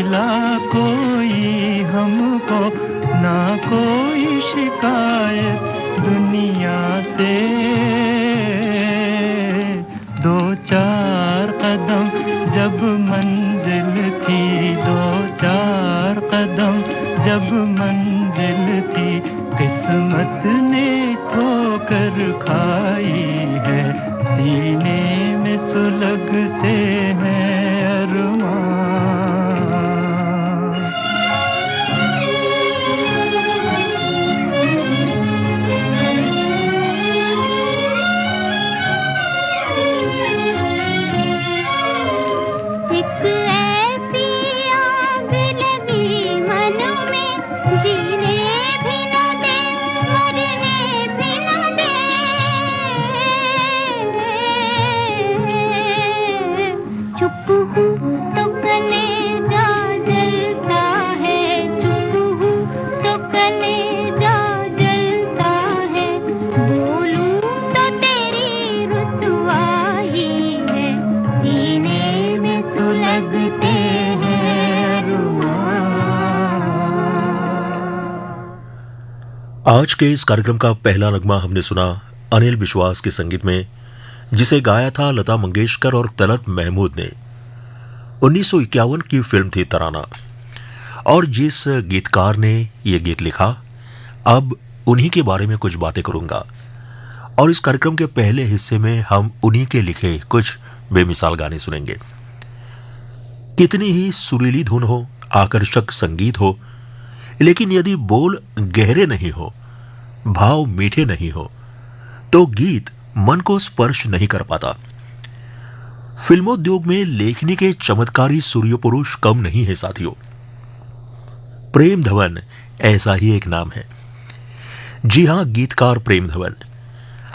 मिला कोई हमको, ना कोई शिकायत दुनिया से। दो चार कदम जब मंजिल थी, दो चार कदम जब मंजिल थी, किस्मत ने ठोकर खाई है, सीने में सुलगते हैं अरमान। आज के इस कार्यक्रम का पहला नगमा हमने सुना अनिल विश्वास के संगीत में, जिसे गाया था लता मंगेशकर और तलत महमूद ने। 1951 की फिल्म थी तराना, और जिस गीतकार ने यह गीत लिखा, अब उन्हीं के बारे में कुछ बातें करूंगा। और इस कार्यक्रम के पहले हिस्से में हम उन्हीं के लिखे कुछ बेमिसाल गाने सुनेंगे। कितनी ही सुरीली धुन हो, आकर्षक संगीत हो, लेकिन यदि बोल गहरे नहीं हो, भाव मीठे नहीं हो, तो गीत मन को स्पर्श नहीं कर पाता। फिल्मोद्योग में लेखनी के चमत्कारी सूर्य पुरुष कम नहीं है साथियों। प्रेम धवन ऐसा ही एक नाम है। जी हां, गीतकार प्रेम धवन।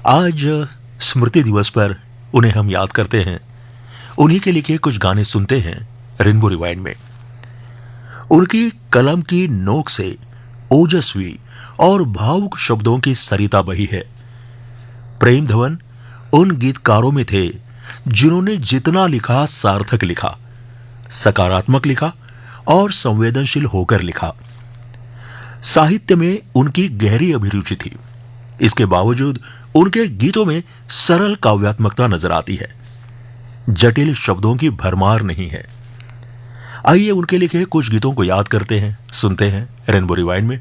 आज स्मृति दिवस पर उन्हें हम याद करते हैं, उन्हीं के लिखे कुछ गाने सुनते हैं रेनबो रिवाइंड में। उनकी कलम की नोक से ओजस्वी और भावुक शब्दों की सरिता बही है। प्रेम धवन उन गीतकारों में थे जिन्होंने जितना लिखा सार्थक लिखा, सकारात्मक लिखा और संवेदनशील होकर लिखा। साहित्य में उनकी गहरी अभिरुचि थी। इसके बावजूद उनके गीतों में सरल काव्यात्मकता नजर आती है, जटिल शब्दों की भरमार नहीं है। आइए उनके लिखे कुछ गीतों को याद करते हैं, सुनते हैं रेनबो रिवाइंड में।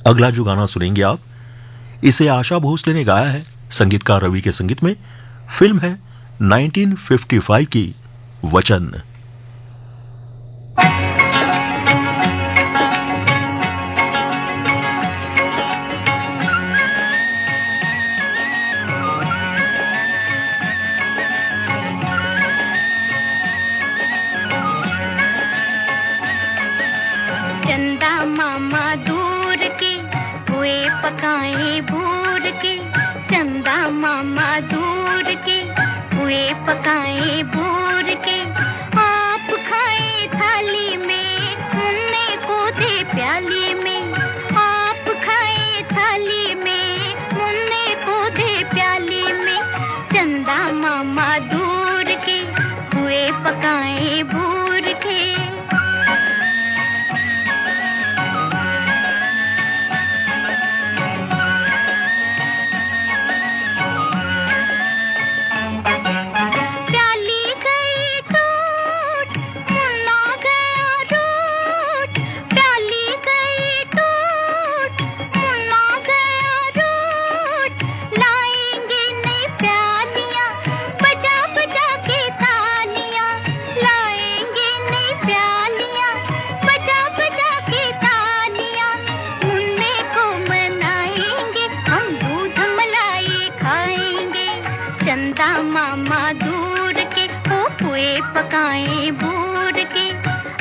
अगला जो गाना सुनेंगे आप, इसे आशा भोसले ने गाया है संगीतकार रवि के संगीत में। फिल्म है 1955 की वचन। पकाए भूर के, चंदा मामा दूर के, हुए पकाए भूर के, आप खाए थाली में, मुन्ने को दे प्याली में, आप खाए थाली में, मुन्ने को दे प्याली में, चंदा मामा दूर के, हुए पकाए भूर के। पकाए भूर के,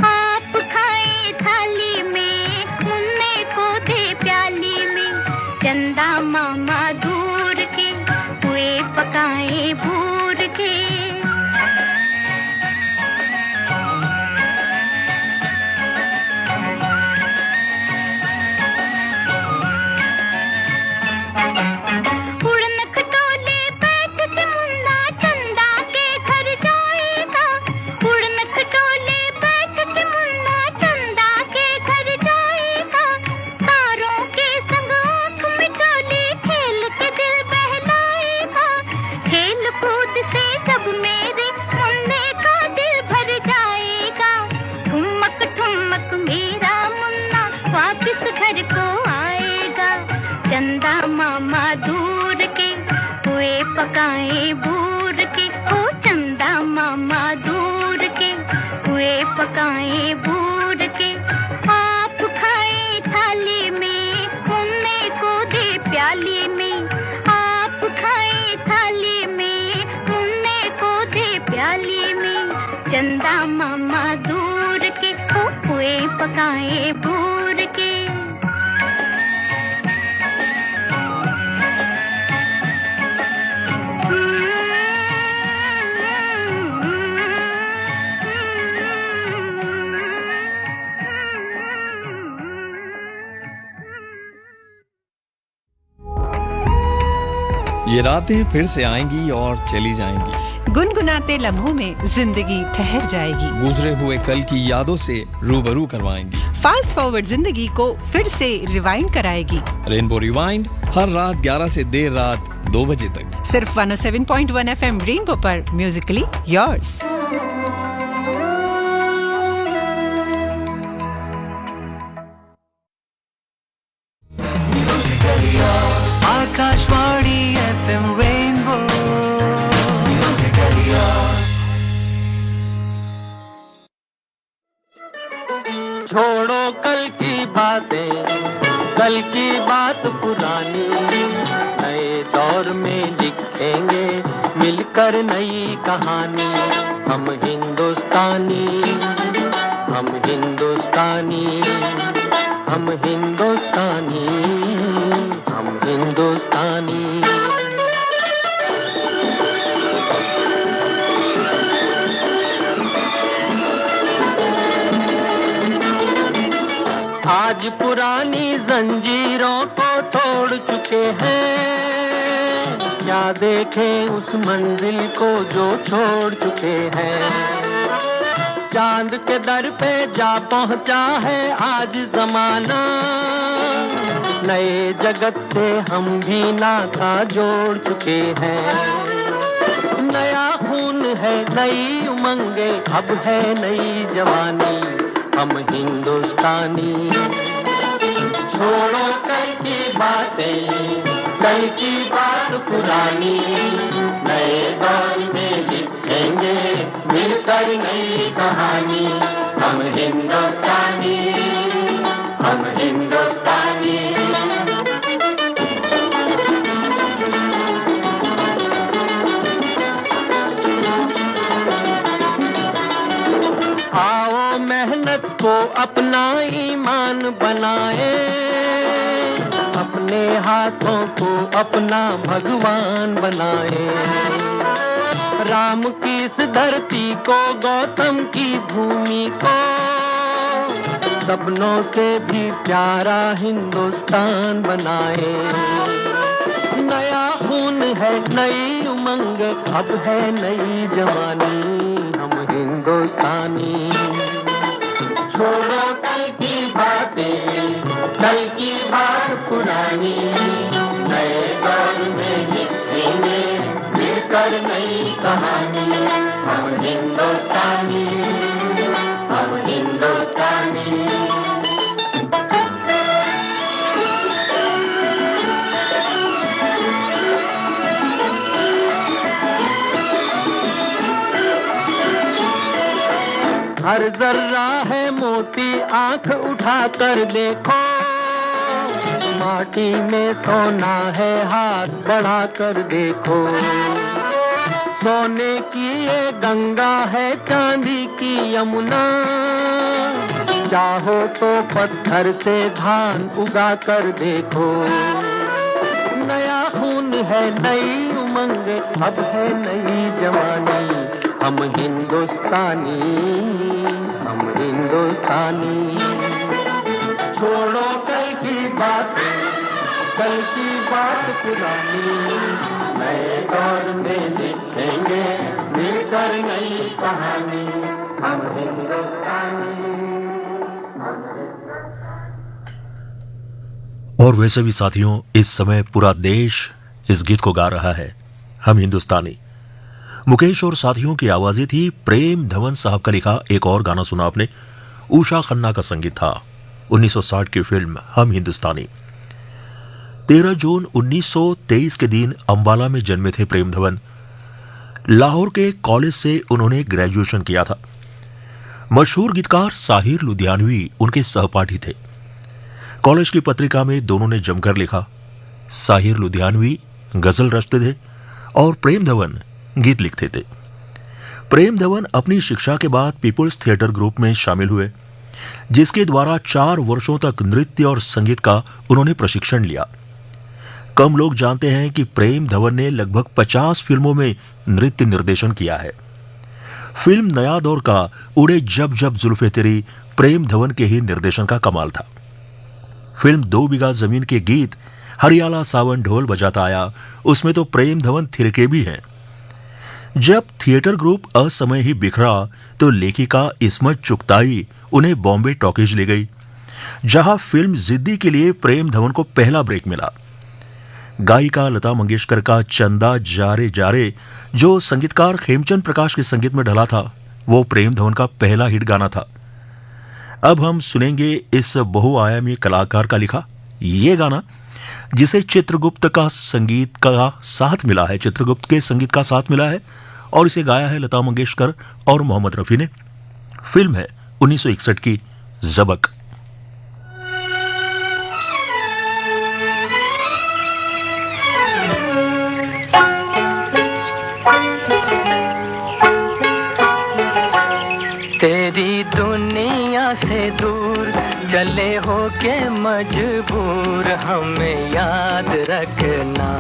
आप खाए थाली में, मुन्ने को दे प्याली में, चंदा मामा दूर के, हुए पकाए भूर के। उड़न खटोले बैठ के किस घर को आएगा। चंदा मामा दूर के हुए पकाए बूर के, ओ चंदा मामा दूर के हुए पकाए बूर के। आप खाए थाली में मुन्ने को दे प्याली में, आप खाए थाली में मुन्ने को दे प्याली में। चंदा मामा दूर के हुए पकाए बूर के। ये रातें फिर से आएंगी और चली जाएंगी। गुनगुनाते लम्हों में जिंदगी ठहर जाएगी। गुजरे हुए कल की यादों से रूबरू करवाएंगी। फास्ट फॉरवर्ड जिंदगी को फिर से रिवाइंड कराएगी। रेनबो रिवाइंड हर रात 11 से देर रात 2 बजे तक सिर्फ 107.1 FM रेनबो पर, Musically yours. Akashvani FM rainbow. छोड़ो कल की बातें, कल की बात पुरानी, नए दौर में लिखेंगे मिलकर नई कहानी। हम हिंदुस्तानी, हम हिंदुस्तानी, हम हिंदुस्तानी, हम हिंदुस्तानी। आज पुरानी जंजीरों को तोड़ चुके हैं, क्या देखें उस मंजिल को जो छोड़ चुके हैं। चांद के दर पे जा पहुंचा है आज जमाना, नए जगत से हम भी नाता जोड़ चुके हैं। नया खून है, नई उमंगे, अब है नई जवानी। हम हिंदुस्तानी, छोड़ो कल की बातें, कल की बात पुरानी, नए दौर में लिखेंगे मिलकर नई कहानी। हम हिंदुस्तानी, हम हिंदुस्तानी। आओ मेहनत को अपना ईमान बनाए, अपने हाथों को अपना भगवान बनाए। राम की इस धरती को, गौतम की भूमि को, सपनों से भी प्यारा हिंदुस्तान बनाए। नया खून है, नई उमंग, अब है नई जवानी। हम हिंदुस्तानी, छोड़ो कल की बातें, कल की बात पुरानी, नए दौर में लिखेंगे मिलकर नई कहानी। हम हिंदुस्तानी, हम हिंदुस्तानी। हर जर्रा है मोती, आंख उठाकर देखो, माटी में सोना है, हाथ बढ़ाकर देखो। सोने की ये गंगा है, चांदी की यमुना, चाहो तो पत्थर से धान उगा कर देखो। नया खून है, नई उमंग, अब है नई जवानी। हम हिंदुस्तानी, हम हिंदुस्तानी। छोड़ो कल की बातें, कल की बात पुरानी, नए दौर में लिखेंगे मिलकर नई कहानी। हम हिंदुस्तानी। और वैसे भी साथियों, इस समय पूरा देश इस गीत को गा रहा है, हम हिंदुस्तानी। मुकेश और साथियों की आवाजें थी। प्रेम धवन साहब का लिखा एक और गाना सुना आपने, उषा खन्ना का संगीत था, 1960 की फिल्म हम हिंदुस्तानी। 13 जून 1923 के दिन अंबाला में जन्मे थे प्रेम धवन। लाहौर के कॉलेज से उन्होंने ग्रेजुएशन किया था। मशहूर गीतकार साहिर लुधियानवी उनके सहपाठी थे। कॉलेज की पत्रिका में दोनों ने जमकर लिखा। साहिर लुधियानवी गजल रचते थे और प्रेम धवन गीत लिखते थे। प्रेम धवन अपनी शिक्षा के बाद पीपुल्स थिएटर ग्रुप में शामिल हुए, जिसके द्वारा 4 वर्षों तक नृत्य और संगीत का उन्होंने प्रशिक्षण लिया। कम लोग जानते हैं कि प्रेम धवन ने लगभग 50 फिल्मों में नृत्य निर्देशन किया है। फिल्म नया दौर का उड़े जब जब जुल्फे तेरी प्रेम धवन के ही निर्देशन का कमाल था। फिल्म 2 बीघा जमीन के गीत हरियाला सावन ढोल बजाता आया, उसमें तो प्रेम धवन थिरके भी हैं। जब थिएटर ग्रुप असमय ही बिखरा तो लेखिका इस्मत चुगताई उन्हें बॉम्बे टॉकीज ले गई, जहां फिल्म जिद्दी के लिए प्रेम धवन को पहला ब्रेक मिला। गायिका लता मंगेशकर का चंदा जारे जारे, जो संगीतकार खेमचंद प्रकाश के संगीत में ढला था, वो प्रेम धवन का पहला हिट गाना था। अब हम सुनेंगे इस बहुआयामी कलाकार का लिखा ये गाना, जिसे चित्रगुप्त का संगीत का साथ मिला है, चित्रगुप्त के संगीत का साथ मिला है, और इसे गाया है लता मंगेशकर और मोहम्मद रफी ने। फिल्म है 1961 की ज़बक। तेरी दुनिया से दूर चले हो के मजबूर हमें याद रखना।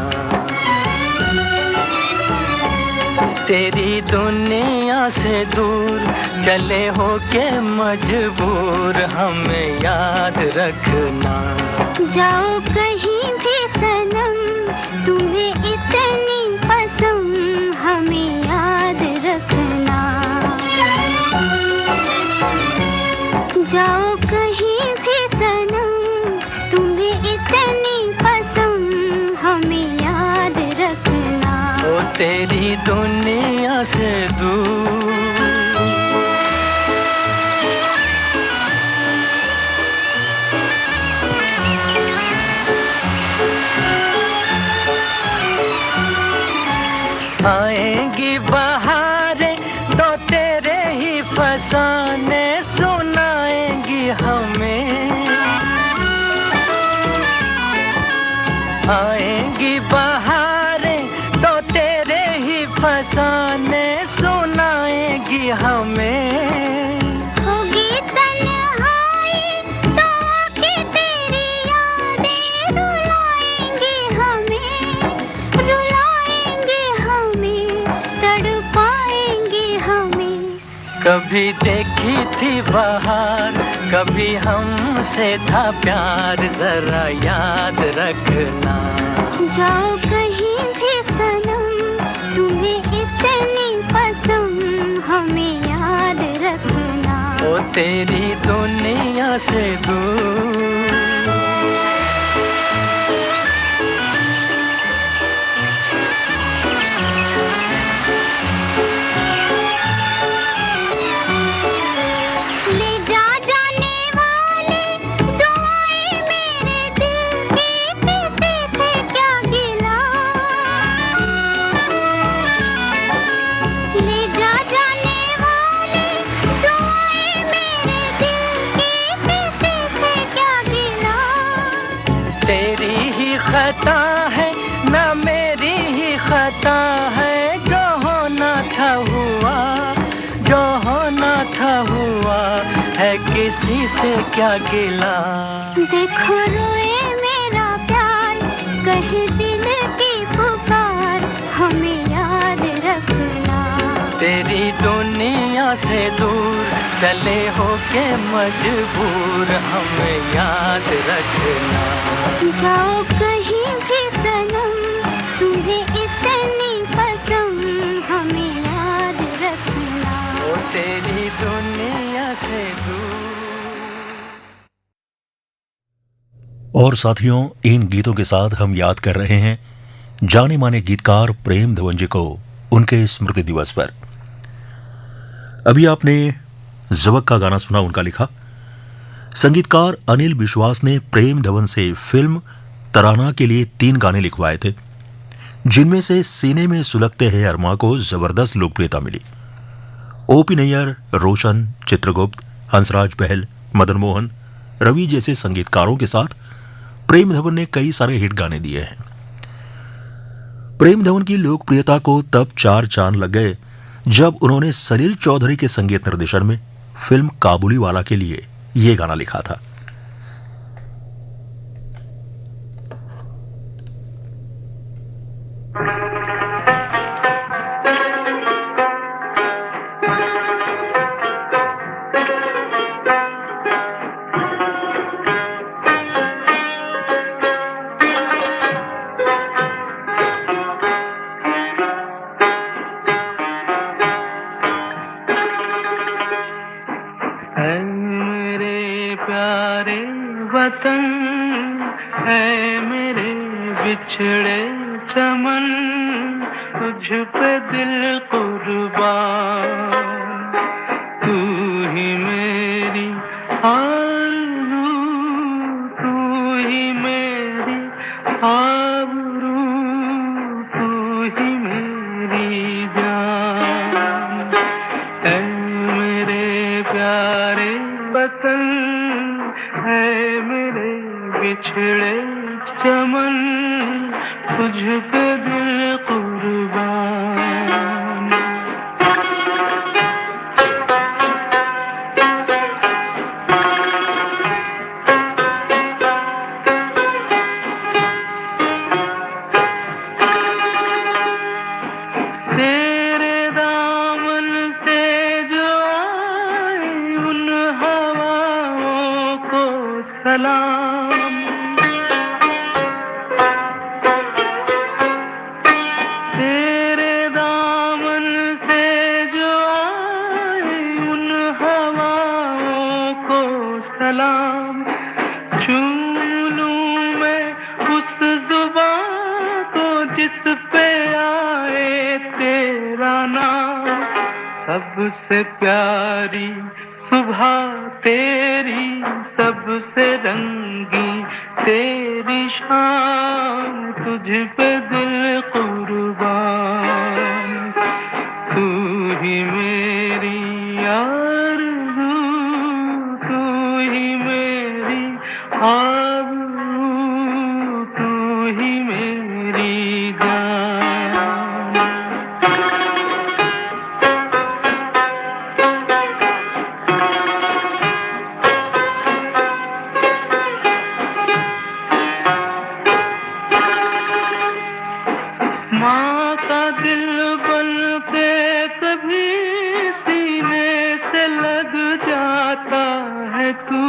तेरी दुनिया से दूर चले हो के मजबूर हमें याद रखना। जाओ कहीं भी सनम, तुम्हें इतनी पसंद हमें याद रखना। जाओ कहीं भी सनम, तुम्हें इतनी पसंद हमें याद रखना। ओ तेरी दुनिया से दूर। आएंगी बहारें तो तेरे ही फसाने सुनाएंगी हमें। आएंगी बहारें तो तेरे ही फसाने सुनाएंगी हमें। होगी तन्हाई तो आके तेरी यादें रुलाएंगी हमें, रुलाएंगी हमें, तड़पाएंगी हमें। कभी देखी थी बहार, कभी हमसे था प्यार, जरा याद रखना। जाओ कहीं भी सनम, तुम्हें इतनी पसंद हमें याद रखना। ओ तेरी दुनिया से दूर। ले जा जाने वाले दुआएं मेरे दिल की, किसी से क्या गिला। ले जा जाने वाले दुआएं मेरे दिल की, किसी से क्या गिला। तेरी ही खता है ना मेरी ही खता है, जो होना था हुआ, जो होना था हुआ है, किसी से क्या गिला। देखो रोए मेरा प्यार, कहे दिल की पुकार, हमें याद रखना। तेरी दुनिया से दूर चले हो के मजबूर हमें याद रखना। जाओ कहीं भी सनम, तुम्हें इतनी पसंद हमें याद रखना। ओ तेरी दुनिया से दूर। और साथियों, इन गीतों के साथ हम याद कर रहे हैं जाने माने गीतकार प्रेम धवन जी को उनके स्मृति दिवस पर। अभी आपने ज़बक का गाना सुना, उनका लिखा। संगीतकार अनिल विश्वास ने प्रेम धवन से फिल्म तराना के लिए 3 गाने लिखवाए थे, जिनमें से सीने में सुलगते हैं अरमा को जबरदस्त लोकप्रियता मिली। ओपी नैयर, रोशन, चित्रगुप्त, हंसराज बहल, मदन मोहन, रवि जैसे संगीतकारों के साथ प्रेम धवन ने कई सारे हिट गाने दिए हैं। प्रेम धवन की लोकप्रियता को तब 4 चांद लग गए जब उन्होंने सलील चौधरी के संगीत निर्देशन में फिल्म काबुली वाला के लिए यह गाना लिखा था। वतन है मेरे बिछड़े चमन, तुझ पे दिल कुर्बान, तू ही मेरी आरज़ू, तू ही मेरी आबरू, तू ही मेरी जान, है मेरे प्यारे वतन, है मेरे बिछड़े चमन, तुझ पे दिल कुर्बान। तेरे दामन से जो आए उन हवाओं को सलाम, तेरे दामन से जो आए उन हवाओं को सलाम, चूम लूं मैं उस जुबां को जिस पे आए तेरा नाम, सबसे प्यारी सुबह तेरी, सबसे रंगी तेरी शान, तुझ पे दिल कुर्बान, तू ही मेरी आरज़ू, तू ही मेरी आबरू, तू ही मेरी जान। माँ का दिल बन के कभी सीने से लग जाता है तू,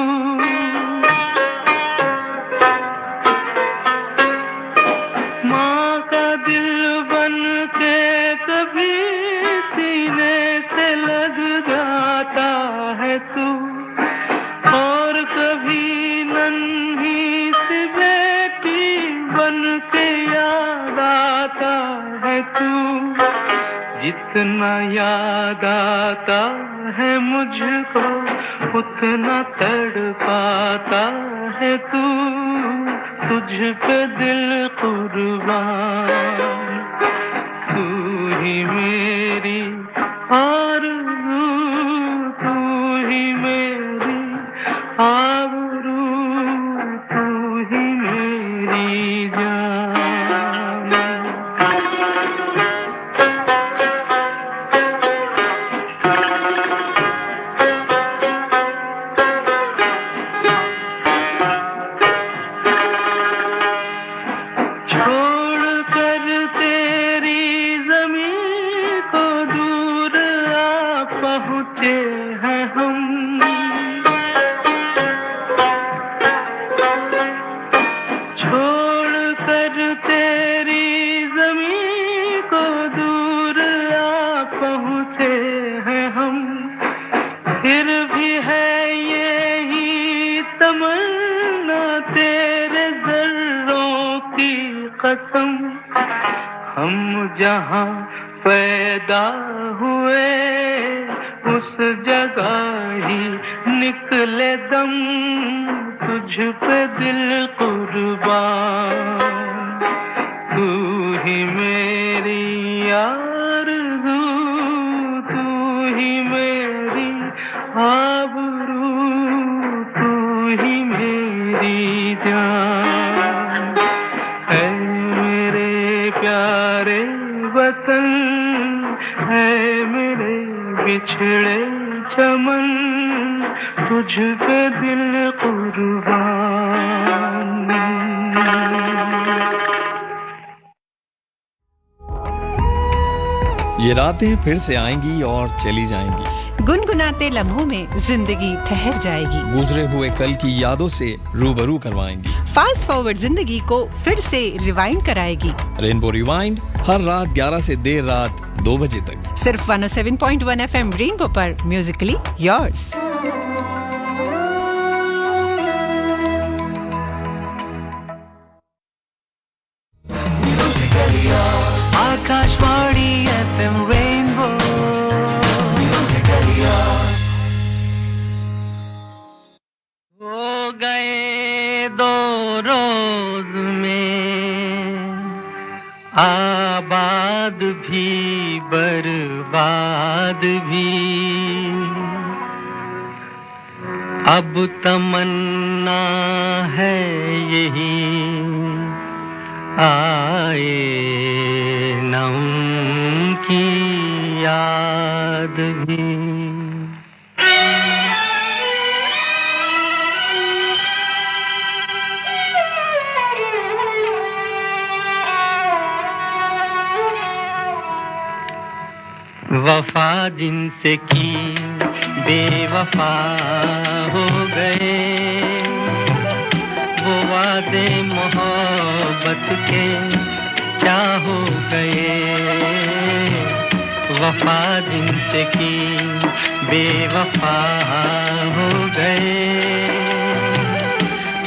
माँ का दिल बन के कभी सीने से लग जाता है तू, और कभी नन्ही सी बेटी बन के याद आता है तू, जितना याद आता है मुझको उतना तड़पाता है तू, तुझ पे दिल कुर्बान, तू ही मेरी आरज़ू, तू ही मेरी आबरू, तू ही मेरी जान। छोड़ कर तेरी ज़मीं को दूर आ पहुँचे हैं हम, छोड़ कर तेरी ज़मीं को दूर आ पहुँचे हैं हम, फिर भी है यही तमन्ना तेरे ज़र्रों की कसम, हम जहाँ पैदा हुए उस जगह ही निकले दम तुझ पे दिल कुर्बान, तू ही मेरी आरज़ू, तू ही मेरी आबरू, तू ही मेरी जान। है मेरे प्यारे वतन, है मेरे बिछड़े चमन, तुझ पे दिल कुर्बान। ये रातें फिर से आएंगी और चली जाएंगी, गुनगुनाते लम्हों में जिंदगी ठहर जाएगी, गुजरे हुए कल की यादों से रूबरू करवाएंगी, फास्ट फॉरवर्ड जिंदगी को फिर से रिवाइंड कराएगी। रेनबो रिवाइंड हर रात 11 से देर रात 2 बजे तक, सिर्फ 107.1 FM रेनबो पर, Musically yours. Akashvani FM rainbow, हो गए 2 रोज में आबाद भी बर्बाद भी, अब तमन्ना है यही आए न उनकी याद भी। वफा जिनसे की बेवफा हो गए, वो वादे मोहब्बत के क्या हो गए। वफा जिनसे की बेवफा हो गए,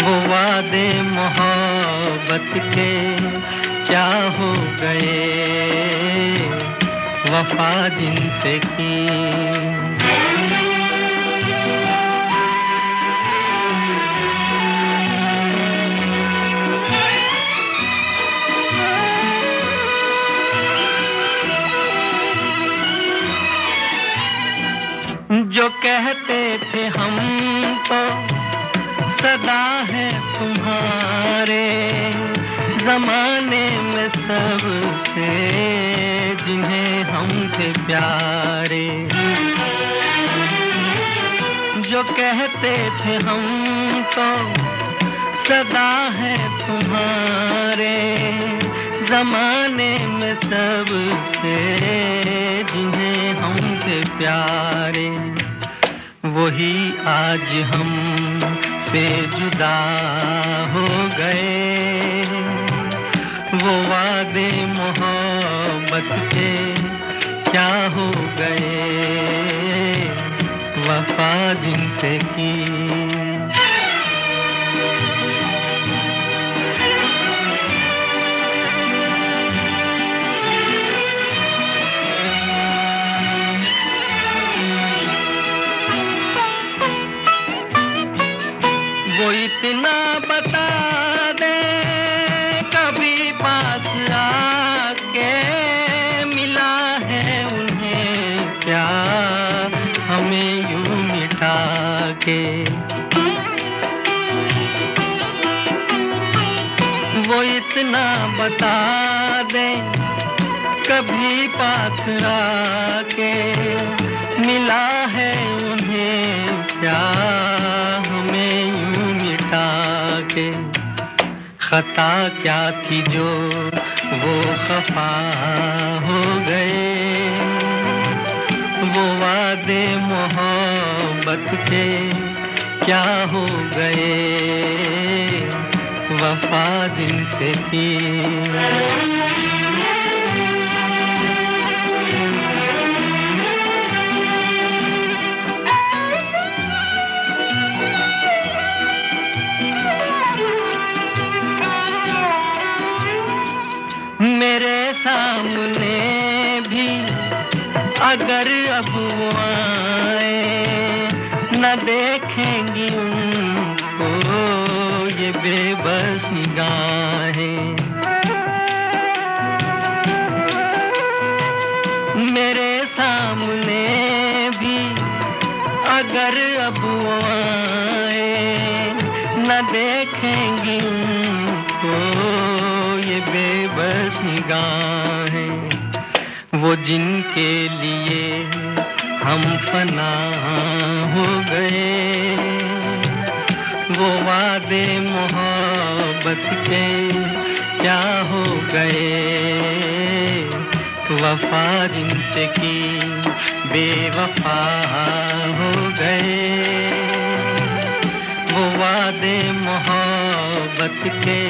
वो वादे मोहब्बत के क्या हो गए। वफा जिनसे की जो कहते थे हम तो सदा है तुम्हारे, जमाने में सबसे जिन्हें हम थे प्यारे। जो कहते थे हम तो सदा है तुम्हारे, जमाने में सबसे जिन्हें हम थे प्यारे। वही आज हम से जुदा हो गए, वो वादे मोहब्बत के क्या हो गए। वफा जिनसे की वो इतना बता दे कभी पास आके, मिला है उन्हें क्या हमें यूं मिटा के। वो इतना बता दे कभी पास आके, मिला है उन्हें क्या हमें यूं मिटा के। खता क्या थी जो वो खफा हो गए, वो वादे मोहब्बत के क्या हो गए। वफा जिनसे की मेरे सामने भी अगर अब वो आए, न देख बेबस निगाहें। मेरे सामने भी अगर अब वो आए, न देखेंगी उनको ये बेबस निगाहें। वो जिनके लिए हम फना हो गए, वो वादे मोहब्बत के क्या हो गए। वफा जिनसे की बेवफा हो गए, वो वादे मोहब्बत के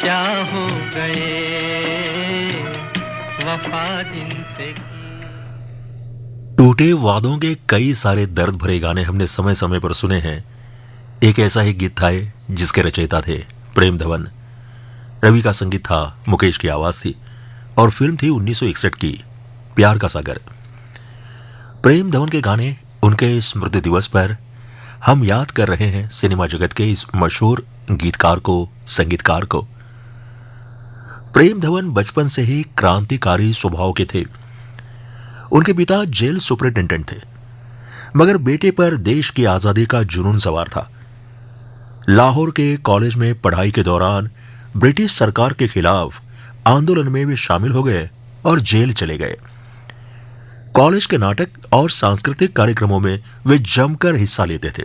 क्या हो गए। वफा जिनसे की। टूटे वादों के कई सारे दर्द भरे गाने हमने समय समय पर सुने हैं। एक ऐसा ही गीत था जिसके रचयिता थे प्रेम धवन। रवि का संगीत था, मुकेश की आवाज थी और फिल्म थी 1961 की प्यार का सागर। प्रेम धवन के गाने, उनके स्मृति दिवस पर हम याद कर रहे हैं सिनेमा जगत के इस मशहूर गीतकार को, संगीतकार को। प्रेम धवन बचपन से ही क्रांतिकारी स्वभाव के थे। उनके पिता जेल सुपरिटेंडेंट थे, मगर बेटे पर देश की आजादी का जुनून सवार था। लाहौर के कॉलेज में पढ़ाई के दौरान ब्रिटिश सरकार के खिलाफ आंदोलन में वे शामिल हो गए और जेल चले गए। कॉलेज के नाटक और सांस्कृतिक कार्यक्रमों में वे जमकर हिस्सा लेते थे।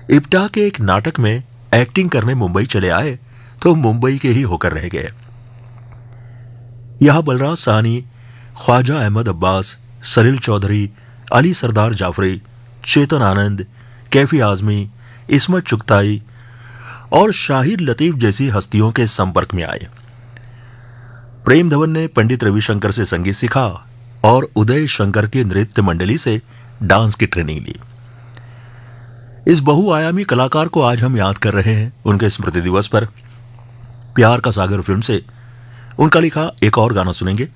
इप्टा के एक नाटक में एक्टिंग करने मुंबई चले आए तो मुंबई के ही होकर रह गए। यहां बलराज साहनी, ख्वाजा अहमद अब्बास, सलील चौधरी, अली सरदार जाफरी, चेतन आनंद, कैफी आजमी, इस्मत चुगताई और शाहिद लतीफ जैसी हस्तियों के संपर्क में आए। प्रेम धवन ने पंडित रविशंकर से संगीत सीखा और उदय शंकर की नृत्य मंडली से डांस की ट्रेनिंग ली। इस बहुआयामी कलाकार को आज हम याद कर रहे हैं उनके स्मृति दिवस पर। प्यार का सागर फिल्म से उनका लिखा एक और गाना सुनेंगे।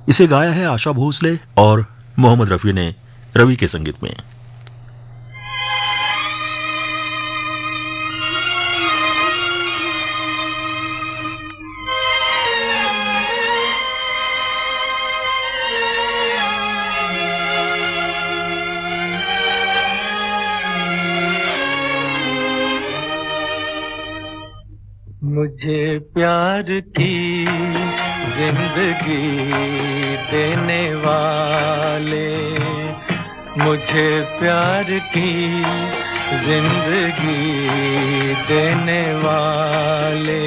इसे गाया है आशा भोसले और मोहम्मद रफी ने रवि के संगीत में। मुझे प्यार की जिंदगी देने वाले, मुझे प्यार की जिंदगी देने वाले,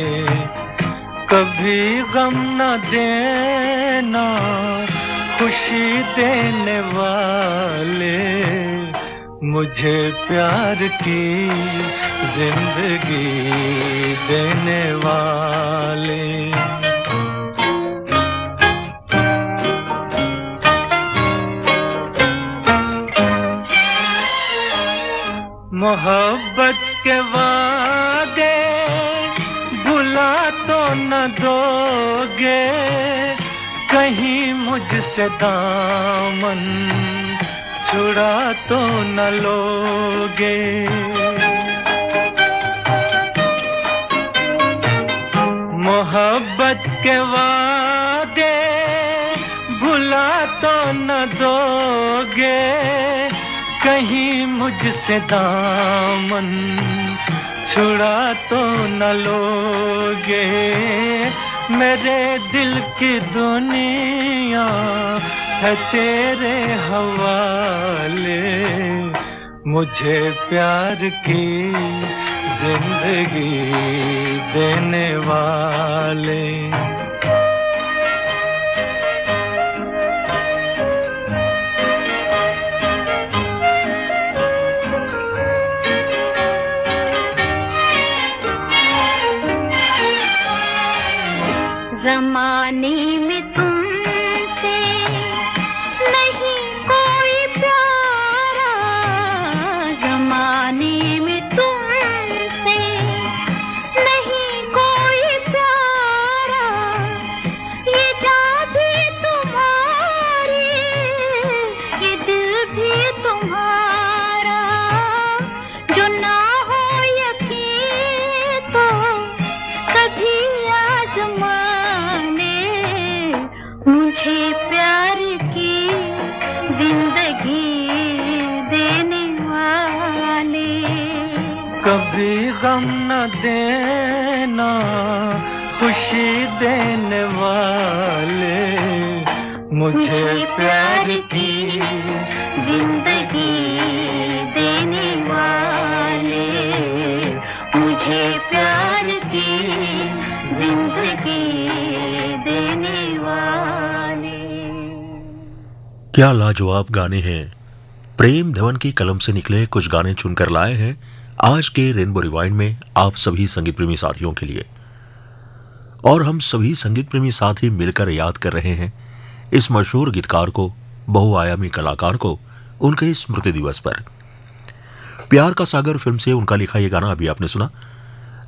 कभी गम न देना खुशी देने वाले, मुझे प्यार की जिंदगी देने वाले। मोहब्बत के वादे भुला तो न दोगे, कहीं मुझसे दामन छुड़ा तो न लोगे। मोहब्बत के वादे भुला तो न दोगे, कहीं मुझसे दामन छुड़ा तो न लोगे। मेरे दिल की दुनिया है तेरे हवाले, मुझे प्यार की जिंदगी देने वाले। ज़माने में तुमसे नहीं कोई प्यारा, ज़माने में तुमसे नहीं कोई प्यारा, ये जान भी तुम्हारी, ये दिल भी तुम्हारा, जो ना हो यकीन गम न देना, खुशी देने वाले, मुझे प्यार की जिंदगी देने वाले, मुझे प्यार की जिंदगी देने वाले। क्या लाजवाब गाने हैं। प्रेम धवन की कलम से निकले कुछ गाने चुनकर लाए हैं आज के रेनबो रिवाइंड में आप सभी संगीत प्रेमी साथियों के लिए। और हम सभी संगीत प्रेमी साथी मिलकर याद कर रहे हैं इस मशहूर गीतकार को, बहुआयामी कलाकार को, उनके स्मृति दिवस पर। प्यार का सागर फिल्म से उनका लिखा यह गाना अभी आपने सुना।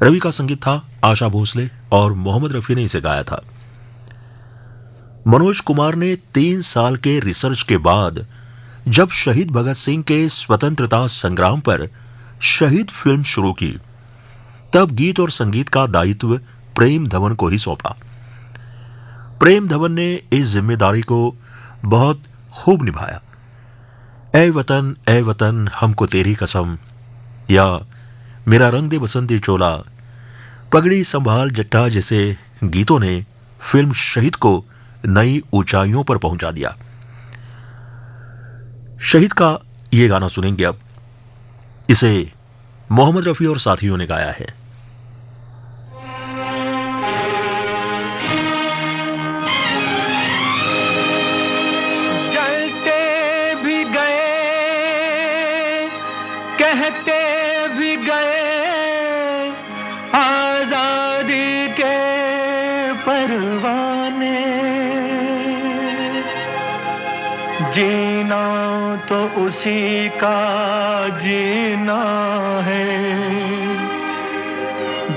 रवि का संगीत था, आशा भोसले और मोहम्मद रफी ने इसे गाया था। मनोज कुमार ने 3 साल के रिसर्च के बाद जब शहीद भगत सिंह के स्वतंत्रता संग्राम पर शहीद फिल्म शुरू की, तब गीत और संगीत का दायित्व प्रेम धवन को ही सौंपा। प्रेम धवन ने इस जिम्मेदारी को बहुत खूब निभाया। ए वतन हमको तेरी कसम, या मेरा रंग दे बसंती चोला, पगड़ी संभाल जट्टा जैसे गीतों ने फिल्म शहीद को नई ऊंचाइयों पर पहुंचा दिया। शहीद का ये गाना सुनेंगे अब। इसे मोहम्मद रफी और साथियों ने गाया है। जलते भी गए, कहते भी गए, आजादी के परवाने, जीना तो उसी का जीना है,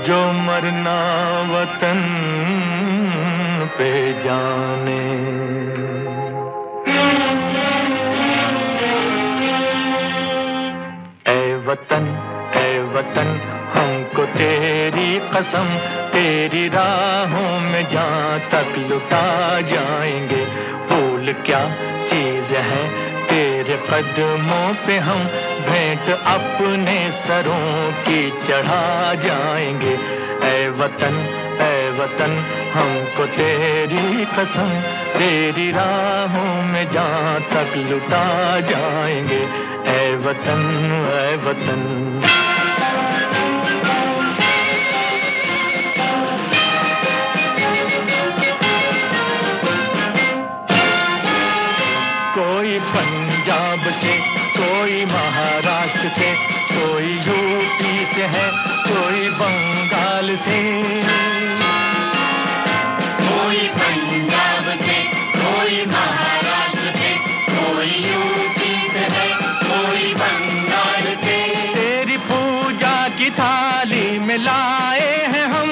जो मरना वतन पे जाने। ए वतन हमको तेरी कसम, तेरी राहों में जहाँ तक लुटा जाएंगे। भूल क्या चीज है तेरे कदमों पे, हम भेंट अपने सरों की चढ़ा जाएंगे। ऐ वतन हमको तेरी कसम, तेरी राहों में जहाँ तक लुटा जाएंगे। ऐ वतन कोई पंजाब से, कोई महाराष्ट्र से, कोई यूपी से है, कोई बंगाल से। कोई पंजाब से, कोई महाराष्ट्र से, कोई यूपी से है, कोई बंगाल से। तेरी पूजा की थाली में लाए हैं हम,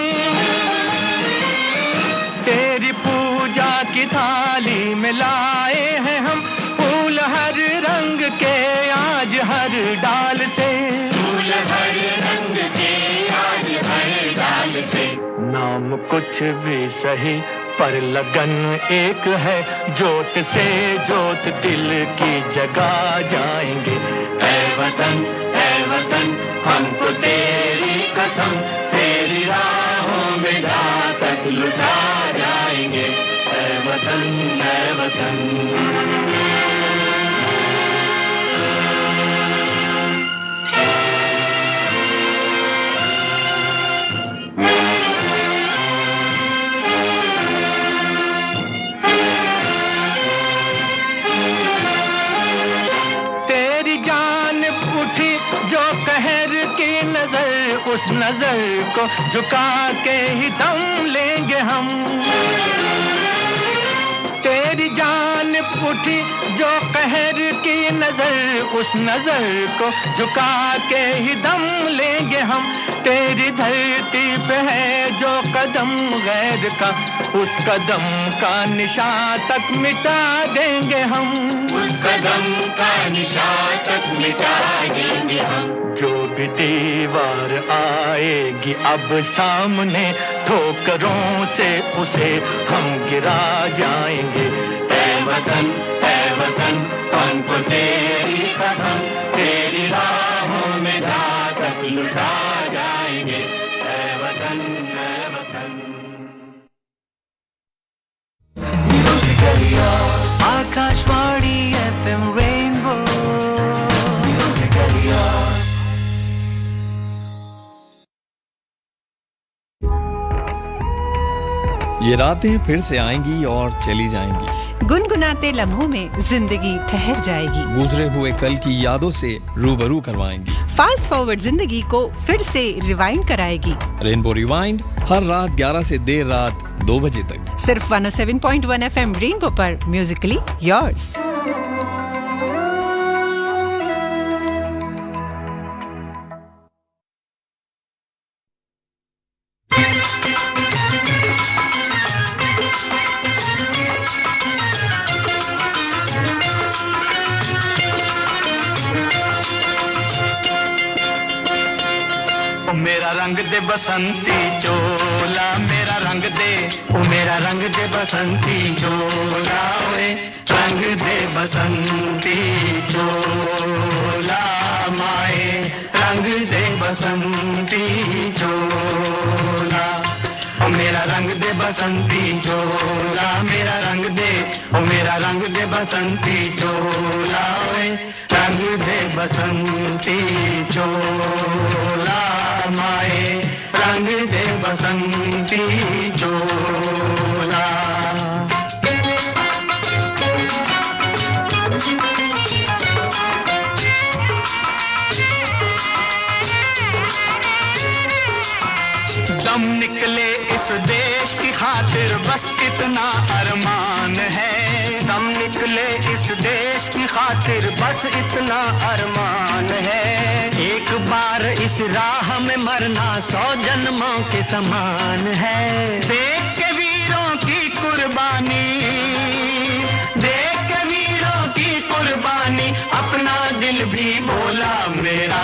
तेरी पूजा की थाली में लाए हैं हम, फूल हर रंग के आज हर डाल से, फूल हर रंग के आज हर डाल से। नाम कुछ भी सही पर लगन एक है, जोत से जोत दिल की जगा जाएंगे। ऐ वतन हमको तेरी कसम, तेरी राहों में जहाँ तक लुटा जाएंगे। ऐ वतन जो कहर की नजर, उस नजर को झुका के ही दम लेंगे हम। तेरी जान उठी जो कहर की नजर, उस नजर को झुका के ही दम लेंगे हम। तेरी धरती पे है जो कदम गैर का, उस कदम का निशान तक मिटा देंगे हम। उस कदम का निशान तक मिटा देंगे हम। जो भी दीवार आएगी अब सामने, ठोकरों से उसे हम गिरा जाएंगे। ऐ वतन हमको तेरी कसम, तेरी राहों में जहाँ तक लुटा जाएंगे। वतन है वतन। Akashvani FM rainbow musically yours. ये रातें फिर से आएंगी और चली जाएंगी। गुनगुनाते लम्हों में जिंदगी ठहर जाएगी। गुजरे हुए कल की यादों से रूबरू करवाएंगी। फास्ट फॉरवर्ड जिंदगी को फिर से रिवाइंड कराएगी। रेनबो रिवाइंड हर रात 11 से देर रात 2 बजे तक सिर्फ 107.1 FM रेनबो पर म्यूजिकली योर्स। मेरा रंग दे बसंती चोला, मेरा रंग दे, ओ मेरा रंग दे बसंती चोला, ओए रंग दे बसंती चोला माए, रंग दे बसंती चोला। ओ मेरा रंग दे बसंती चोला, मेरा रंग दे, ओ मेरा रंग दे बसंती चोला, ओए रंग दे बसंती चोला माए, रंग दे बसंती चोला। दम निकले इस देश की खातिर बस इतना अरमान है, दम निकले इस देश की खातिर बस इतना अरमान है। एक बार इस राह में मरना 100 जन्मों के समान है। देख के वीरों की कुर्बानी, देख के वीरों की कुर्बानी, अपना दिल भी बोला मेरा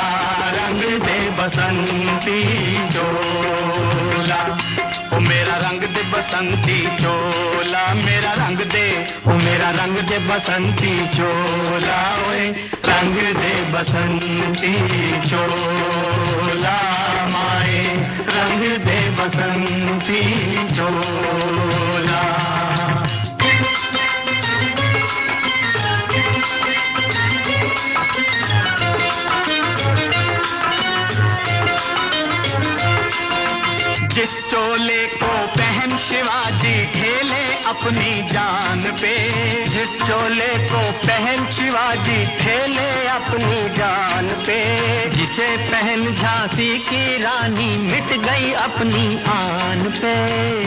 रंग दे बसंती चोला। ओ मेरा रंग दे बसंती चोला, मेरा रंग दे, ओ मेरा रंग दे बसंती चोला, ओए रंग दे बसंती चोला माए, रंग दे बसंती चोला। जिस चोले को पहन शिवाजी खेले अपनी जान पे, जिस चोले को पहन शिवाजी खेले अपनी जान पे, जिसे पहन झांसी की रानी मिट गई अपनी आन पे,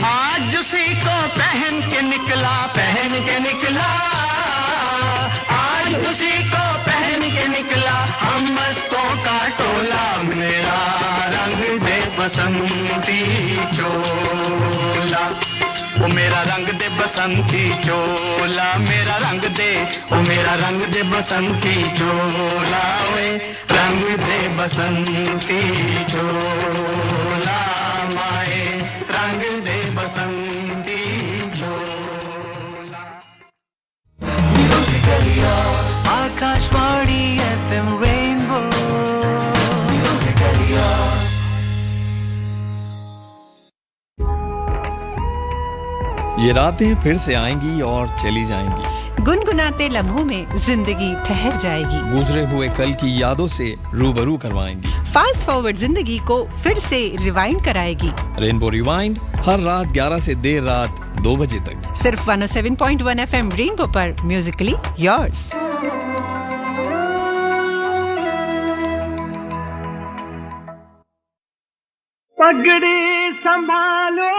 आज उसी को पहन के निकला, पहन के निकला, आज उसी को पहन के निकला हम मस्तों का टोला। मेरा रंग दे बसंती चोला, ओ मेरा रंग दे बसंती चोला, मेरा रंग दे, ओ मेरा रंग दे बसंती चोला, ओए रंग दे बसंती चोला माए, रंग दे बसंती चोला। Akashvani FM rainbow musically yours. ये रातें फिर से आएंगी और चली जाएंगी। गुनगुनाते लम्हों में जिंदगी ठहर जाएगी। गुजरे हुए कल की यादों से रूबरू करवाएंगी। फास्ट फॉरवर्ड जिंदगी को फिर से रिवाइंड कराएगी। रेनबो रिवाइंड हर रात 11 से देर रात 2 बजे तक सिर्फ 107.1 FM रेनबो पर म्यूजिकली योर्स। पगड़ी संभालो,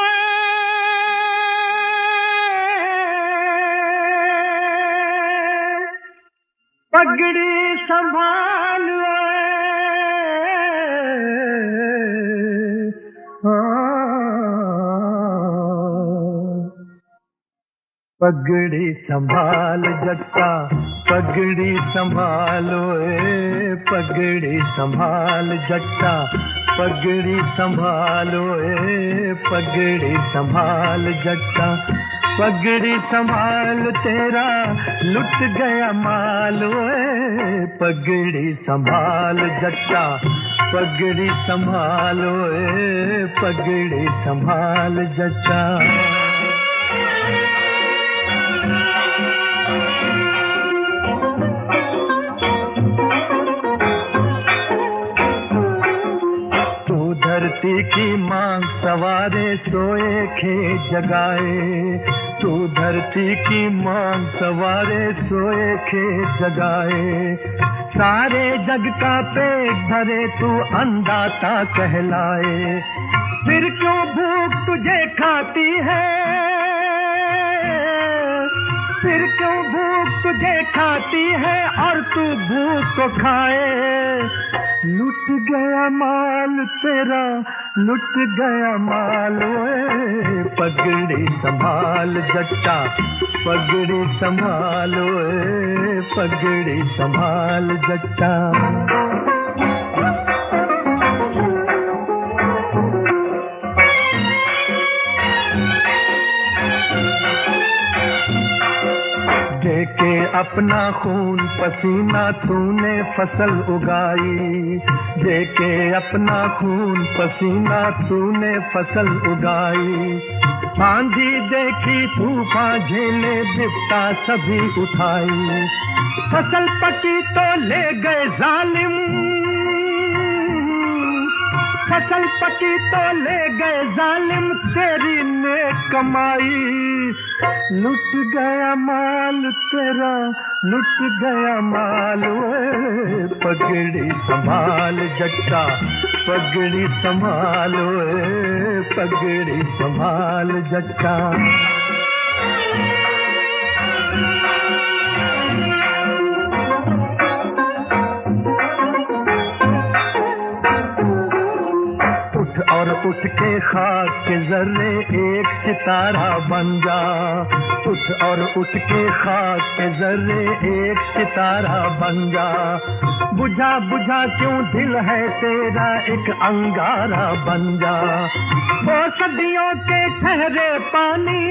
पगड़ी संभालो, पगड़ी संभाल जट्टा, पगड़ी संभालो, पगड़ी संभाल जट्टा, पगड़ी संभालो, पगड़ी संभाल जट्टा, पगड़ी संभाल तेरा लुट गया माल ओए पगड़ी संभाल जट्टा पगड़ी संभाल ओए पगड़ी संभाल जट्टा धरती की मांग सवारे सोए खेत जगाए तू धरती की मांग सवारे सोए खेत जगाए सारे जग का पेट भरे तू अन्नदाता कहलाए फिर क्यों भूख तुझे खाती है फिर क्यों भूख तुझे खाती है और तू भूख को खाए लुट गया माल तेरा लुट गया माल ओए पगड़ी संभाल जट्टा पगड़ी संभाल ओए पगड़ी संभाल जट्टा देके अपना खून पसीना तूने फसल उगाई देके अपना खून पसीना तूने फसल उगाई आंधी देखी तूफान झेले बिपता सभी उठाई फसल पकी तो ले गए जालिम फसल पकी तो ले गए जालिम तेरी नेक कमाई लुट गया माल तेरा लुट गया माल ओए पगड़ी संभाल जट्टा पगड़ी संभाल ओए पगड़ी संभाल जट्टा और उठ के खाक के जर्रे एक सितारा बन जा उठ और उठ के खाक के जर्रे एक सितारा बन जा बुझा बुझा क्यों दिल है तेरा एक अंगारा बन जा वो सदियों के ठहरे पानी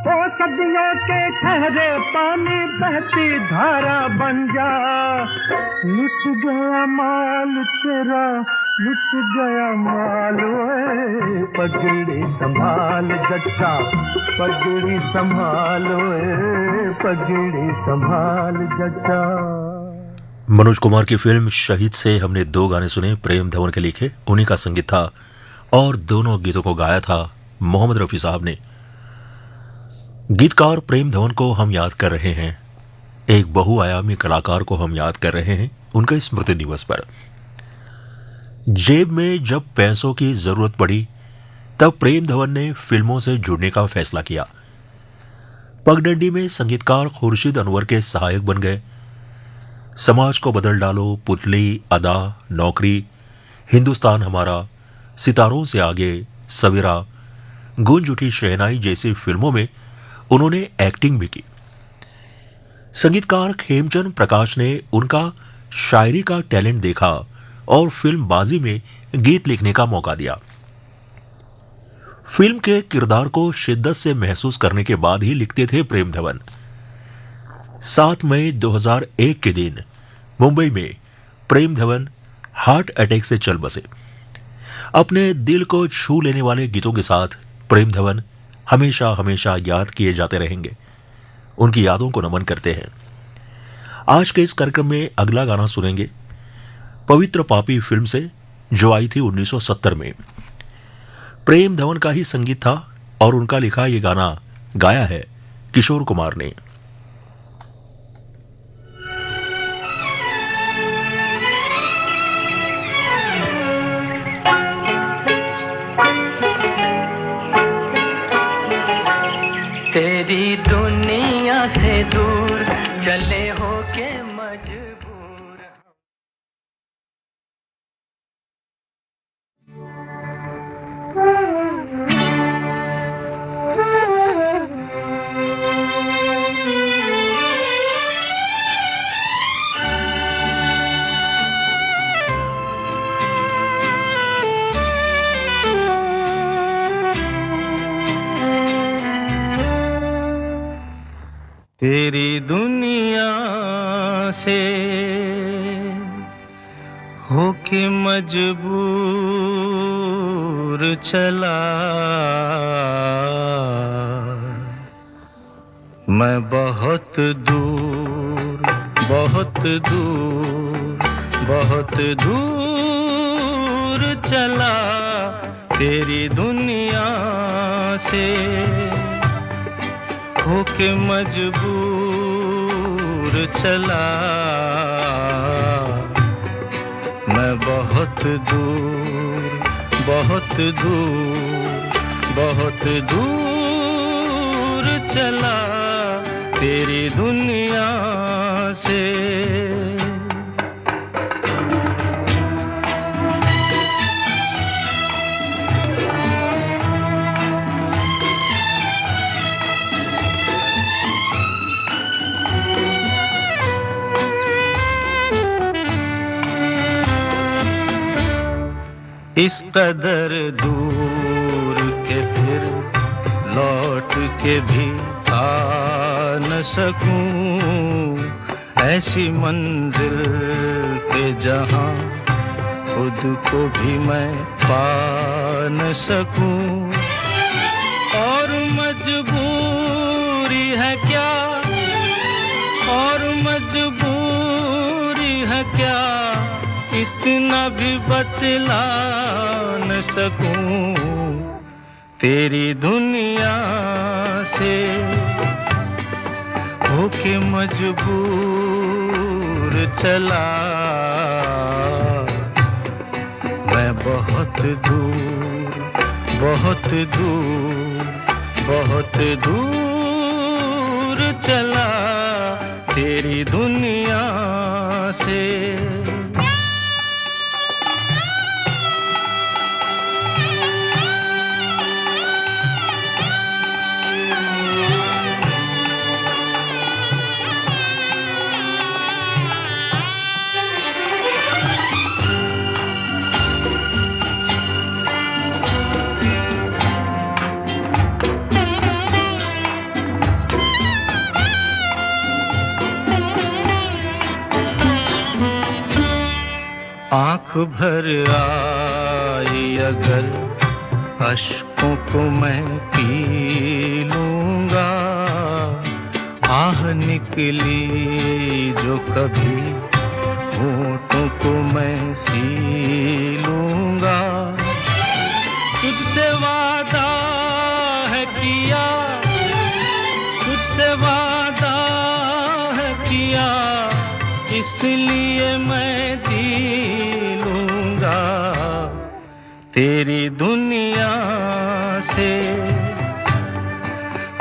वो सदियों के ठहरे पानी बहती धारा बन जा लुट गया माल तेरा लुट गया माल ओए पगड़ी संभाल जट्टा पगड़ी संभाल ओए पगड़ी संभाल जट्टा। मनोज कुमार की फिल्म शहीद से हमने दो गाने सुने, प्रेम धवन के लिखे, उन्हीं का संगीत था और दोनों गीतों को गाया था मोहम्मद रफी साहब ने। गीतकार प्रेम धवन को हम याद कर रहे हैं, एक बहुआयामी कलाकार को हम याद कर रहे हैं उनके स्मृति दिवस पर। जेब में जब पैसों की जरूरत पड़ी तब प्रेम धवन ने फिल्मों से जुड़ने का फैसला किया। पगडंडी में संगीतकार खुर्शीद अनवर के सहायक बन गए। समाज को बदल डालो, पुतली, अदा, नौकरी, हिंदुस्तान हमारा, सितारों से आगे, सवेरा, गूंज उठी शहनाई जैसी फिल्मों में उन्होंने एक्टिंग भी की। संगीतकार खेमचंद प्रकाश ने उनका शायरी का टैलेंट देखा और फिल्म बाजी में गीत लिखने का मौका दिया। फिल्म के किरदार को शिद्दत से महसूस करने के बाद ही लिखते थे प्रेम धवन। 7 मई 2001 के दिन मुंबई में प्रेम धवन हार्ट अटैक से चल बसे। अपने दिल को छू लेने वाले गीतों के साथ प्रेम धवन हमेशा हमेशा याद किए जाते रहेंगे। उनकी यादों को नमन करते हैं। आज के इस कार्यक्रम में अगला गाना सुनेंगे पवित्र पापी फिल्म से, जो आई थी 1970 में। प्रेम धवन का ही संगीत था और उनका लिखा ये गाना गाया है किशोर कुमार ने। तेरी दुनिया से दूर चले हो के मजबूर। तेरी दुनिया से होके मजबूर चला मैं बहुत दूर बहुत दूर बहुत दूर चला तेरी दुनिया से होके मजबूर चला मैं बहुत दूर बहुत दूर बहुत दूर चला तेरी दुनिया से इस कदर दूर के फिर लौट के भी आ न सकूं ऐसी मंजिल के जहां खुद को भी मैं पा न सकूं और मजबूरी है क्या और मजबूरी है क्या इतना भी बतला न सकूं तेरी दुनिया से होके मजबूर चला मैं बहुत दूर बहुत दूर बहुत दूर चला तेरी दुनिया से आँख भर आई अगर अश्कों को मैं पी लूँगा आह निकली जो कभी होठों को मैं सी लूँगा तुझसे वादा है किया तुझसे वादा है किया इसलिए मैं जी लूँगा तेरी दुनिया से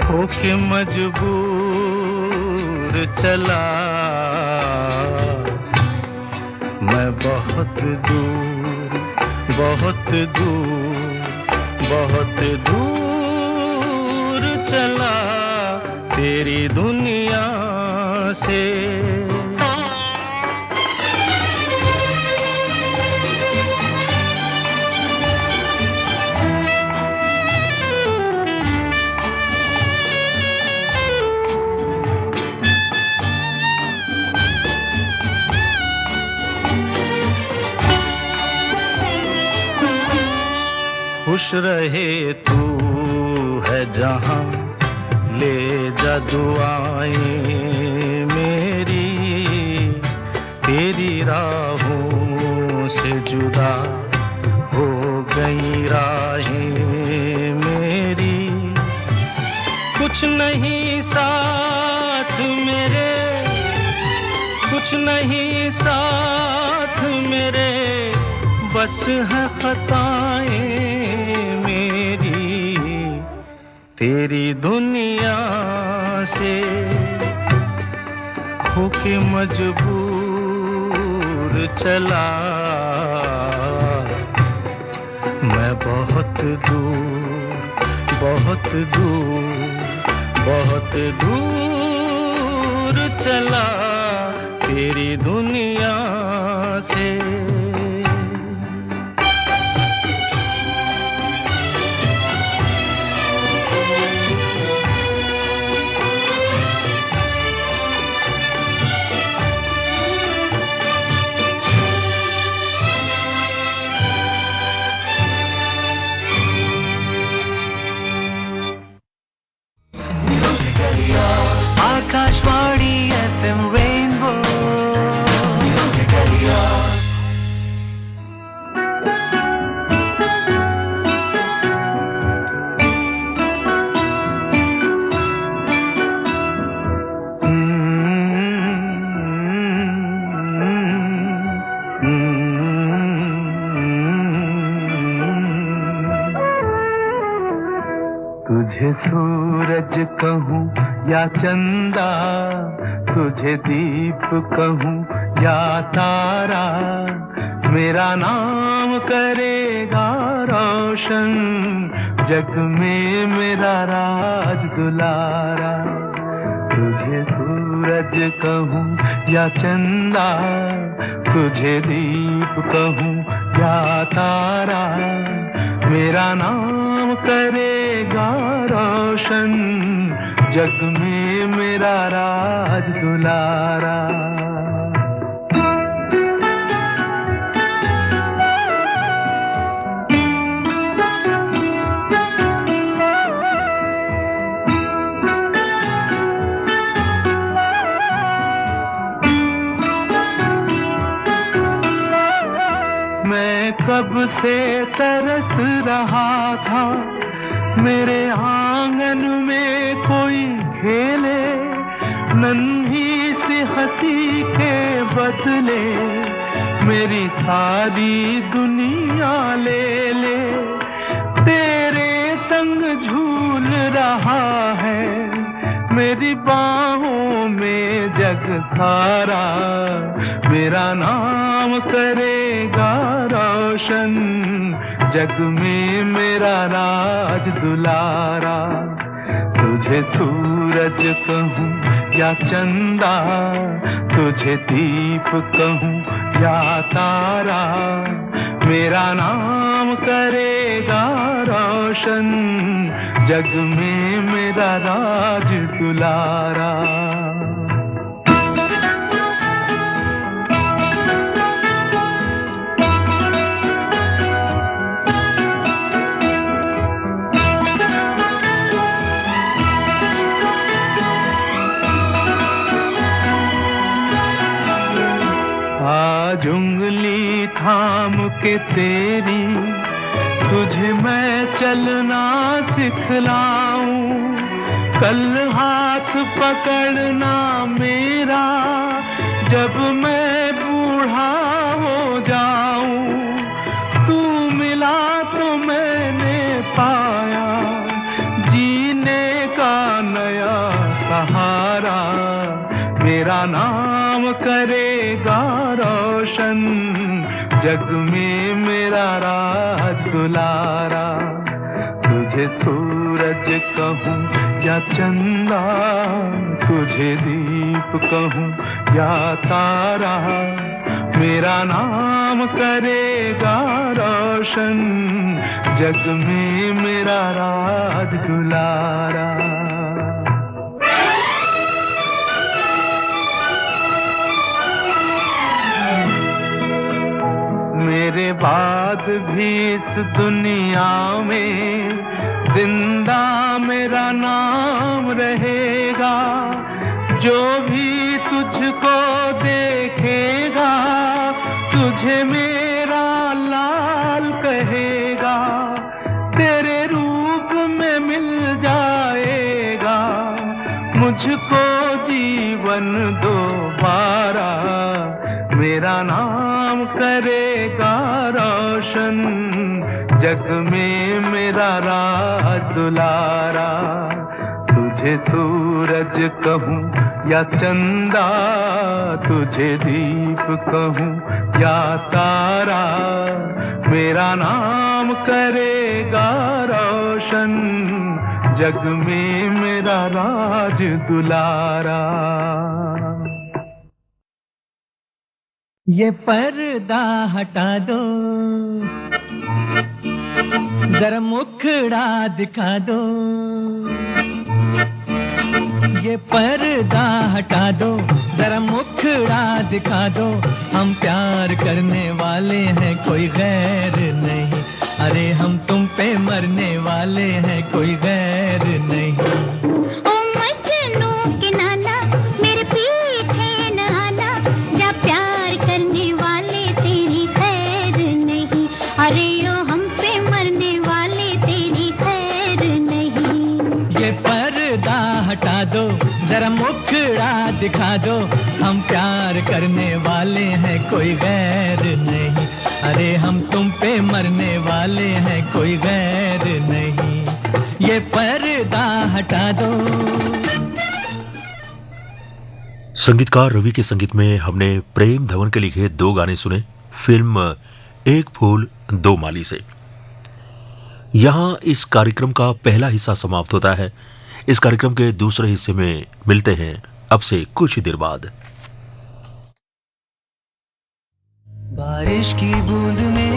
होके मजबूर चला मैं बहुत दूर बहुत दूर बहुत दूर चला तेरी दुनिया से खुश रहे तू है जहां ले जा दुआएं मेरी तेरी राहों से जुदा हो गई राहें मेरी कुछ नहीं साथ मेरे कुछ नहीं साथ मेरे बस है खताएं मेरी तेरी दुनिया से होके मजबूर चला मैं बहुत दूर बहुत दूर बहुत दूर चला तेरी दुनिया से सूरज कहूँ या चंदा, तुझे दीप कहूँ या तारा, मेरा नाम करेगा रोशन, जग में मेरा राज दुलारा। तुझे सूरज कहूँ या चंदा, तुझे दीप कहूँ या तारा, मेरा नाम करेगा रोशन, जग में मेरा राज दुलारा। कब से तरस रहा था मेरे आंगन में कोई खेले, नन्ही सी हंसी के बदले मेरी सारी दुनिया ले ले। तेरे संग झूल रहा है मेरी बाहों में जग सारा, मेरा नाम करेगा रोशन, जग में मेरा राज दुलारा। तुझे सूरज कहूँ या चंदा, तुझे दीप कहूँ या तारा, मेरा नाम करेगा रोशन, जग में मेरा राज दुलारा। आज उंगली थाम के तेरी तुझे मैं चलना सिखलाऊं, कल हाथ पकड़ना मेरा जब मैं बूढ़ा हो जाऊं। तू मिला तो मैंने पाया जीने का नया सहारा, मेरा नाम करेगा रोशन, जग में मेरा राज दुलारा। तुझे सूरज कहूँ या चंदा, तुझे दीप कहूँ या तारा, मेरा नाम करेगा रोशन, जग में मेरा राज दुलारा। मेरे बाद भी इस दुनिया में जिंदा मेरा नाम रहेगा, जो भी तुझको देखेगा तुझे मेरा लाल कहेगा, तेरे रूप में मिल जाएगा मुझको जीवन दोबारा, मेरा नाम करेगा रोशन, जग में मेरा राज दुलारा। तुझे सूरज कहूँ या चंदा, तुझे दीप कहूँ या तारा, मेरा नाम करेगा रोशन, जग में मेरा राज दुलारा। ये पर्दा हटा दो, जरा मुखड़ा दिखा दो, ये पर्दा हटा दो, जरा मुखड़ा दिखा दो, हम प्यार करने वाले हैं कोई गैर नहीं, अरे हम तुम पे मरने वाले हैं कोई गैर नहीं। हटा दो, जरा मुखड़ा दिखा दो, हम प्यार करने वाले हैं कोई गैर नहीं, अरे हम तुम पे मरने वाले हैं कोई गैर नहीं। ये पर्दा हटा दो। संगीतकार रवि के संगीत में हमने प्रेम धवन के लिखे 2 गाने सुने फिल्म एक फूल दो माली से। यहां इस कार्यक्रम का पहला हिस्सा समाप्त होता है। इस कार्यक्रम के दूसरे हिस्से में मिलते हैं अब से कुछ ही देर बाद। बारिश की बूंद में